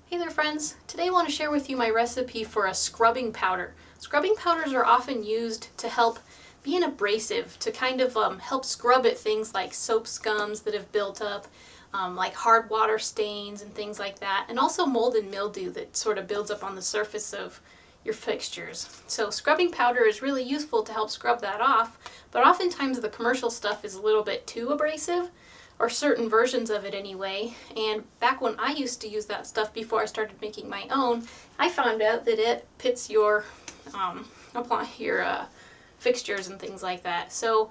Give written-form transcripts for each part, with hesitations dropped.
Hey there friends! Today I want to share with you my recipe for a scrubbing powder. Scrubbing powders are often used to help be an abrasive, to kind of help scrub at things like soap scums that have built up, like hard water stains and things like that, and also mold and mildew that sort of builds up on the surface of your fixtures. So scrubbing powder is really useful to help scrub that off, but oftentimes the commercial stuff is a little bit too abrasive, or certain versions of it anyway. And back when I used to use that stuff before I started making my own, I found out that it pits your fixtures and things like that. So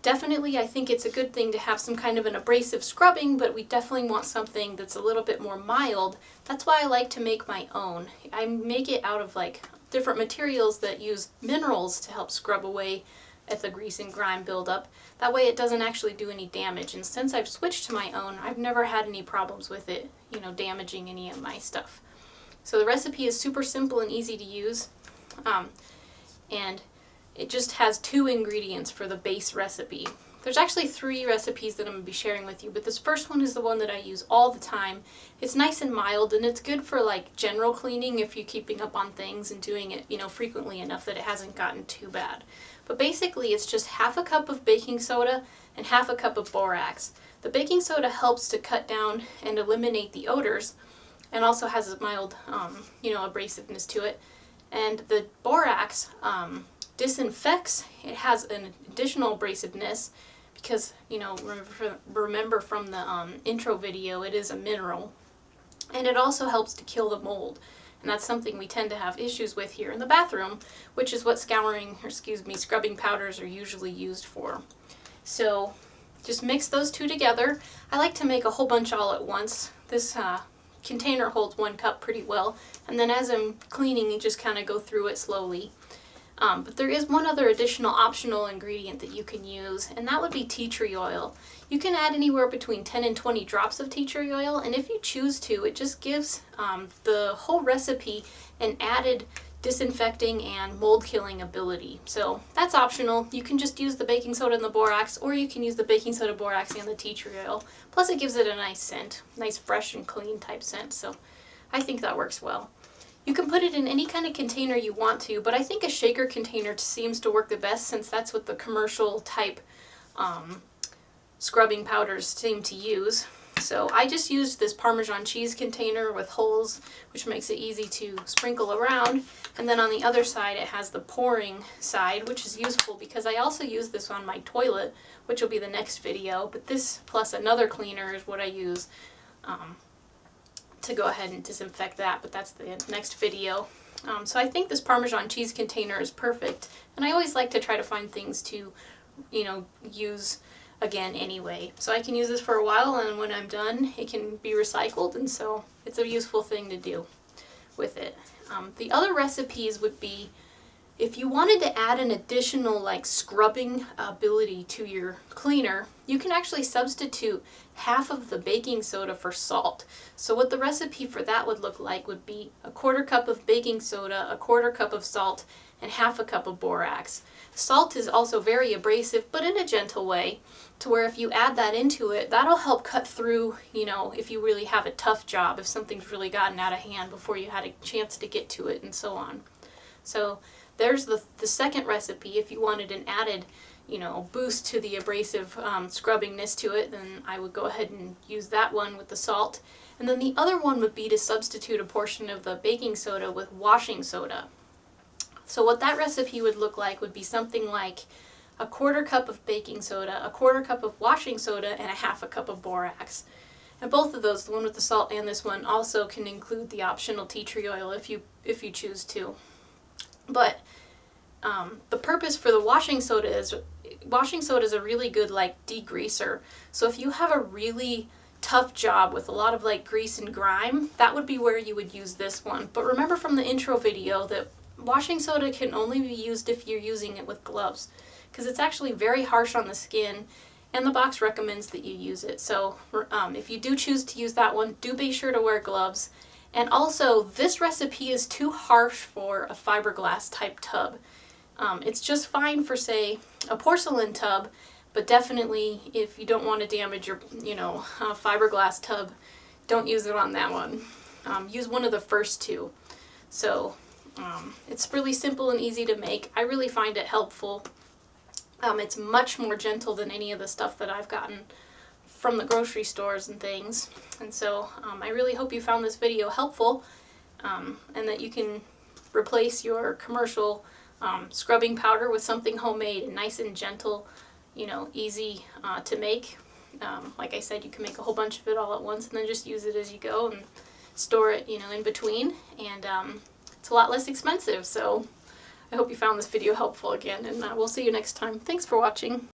definitely I think it's a good thing to have some kind of an abrasive scrubbing, but we definitely want something that's a little bit more mild. That's why I like to make my own. I make it out of like different materials that use minerals to help scrub away at the grease and grime buildup. That way it doesn't actually do any damage, and since I've switched to my own, I've never had any problems with it, damaging any of my stuff. So the recipe is super simple and easy to use, and it just has 2 ingredients for the base recipe. There's actually 3 recipes that I'm going to be sharing with you, but this first one is the one that I use all the time. It's nice and mild, and it's good for like general cleaning if you're keeping up on things and doing it, frequently enough that it hasn't gotten too bad. But basically it's just half a cup of baking soda and half a cup of borax. The baking soda helps to cut down and eliminate the odors, and also has a mild, abrasiveness to it. And the borax disinfects. It has an additional abrasiveness because, remember from the intro video, it is a mineral. And it also helps to kill the mold. And that's something we tend to have issues with here in the bathroom, which is what scrubbing powders are usually used for. So just mix those 2 together. I like to make a whole bunch all at once. This container holds 1 cup pretty well, and then as I'm cleaning, you just kind of go through it slowly. But there is one other additional optional ingredient that you can use, and that would be tea tree oil. You can add anywhere between 10 and 20 drops of tea tree oil, and if you choose to, it just gives the whole recipe an added disinfecting and mold killing ability. So that's optional. You can just use the baking soda and the borax, or you can use the baking soda, borax, and the tea tree oil. Plus it gives it a nice scent, nice fresh and clean type scent, so I think that works well. You can put it in any kind of container you want to, but I think a shaker container seems to work the best, since that's what the commercial type scrubbing powders seem to use. So I just used this Parmesan cheese container with holes, which makes it easy to sprinkle around. And then on the other side it has the pouring side, which is useful because I also use this on my toilet, which will be the next video. But this plus another cleaner is what I use to go ahead and disinfect that, but that's the next video. So I think this Parmesan cheese container is perfect, and I always like to try to find things to, use again anyway. So I can use this for a while, and when I'm done, it can be recycled, and so it's a useful thing to do with it. The other recipes would be, if you wanted to add an additional like scrubbing ability to your cleaner, you can actually substitute half of the baking soda for salt. So what the recipe for that would look like would be 1/4 cup of baking soda, 1/4 cup of salt, and half a cup of borax. Salt is also very abrasive, but in a gentle way, to where if you add that into it, that'll help cut through, if you really have a tough job, if something's really gotten out of hand before you had a chance to get to it, and so on. So there's the second recipe. If you wanted an added, boost to the abrasive scrubbingness to it, then I would go ahead and use that one with the salt. And then the other one would be to substitute a portion of the baking soda with washing soda. So what that recipe would look like would be something like 1/4 cup of baking soda, 1/4 cup of washing soda, and 1/2 cup of borax. And both of those, the one with the salt and this one, also can include the optional tea tree oil if you choose to. But the purpose for the washing soda is a really good like degreaser. So if you have a really tough job with a lot of like grease and grime, that would be where you would use this one. But remember from the intro video that washing soda can only be used if you're using it with gloves, because it's actually very harsh on the skin, and the box recommends that you use it. So if you do choose to use that one, do be sure to wear gloves. And also, this recipe is too harsh for a fiberglass type tub. It's just fine for, say, a porcelain tub, but definitely if you don't want to damage your, fiberglass tub, don't use it on that one. use one of the first two. So it's really simple and easy to make. I really find it helpful. It's much more gentle than any of the stuff that I've gotten from the grocery stores and things. And so I really hope you found this video helpful, and that you can replace your commercial scrubbing powder with something homemade and nice and gentle, you know, easy to make. Like I said, you can make a whole bunch of it all at once and then just use it as you go and store it, you know, in between. And it's a lot less expensive. So I hope you found this video helpful again, and we'll see you next time. Thanks for watching.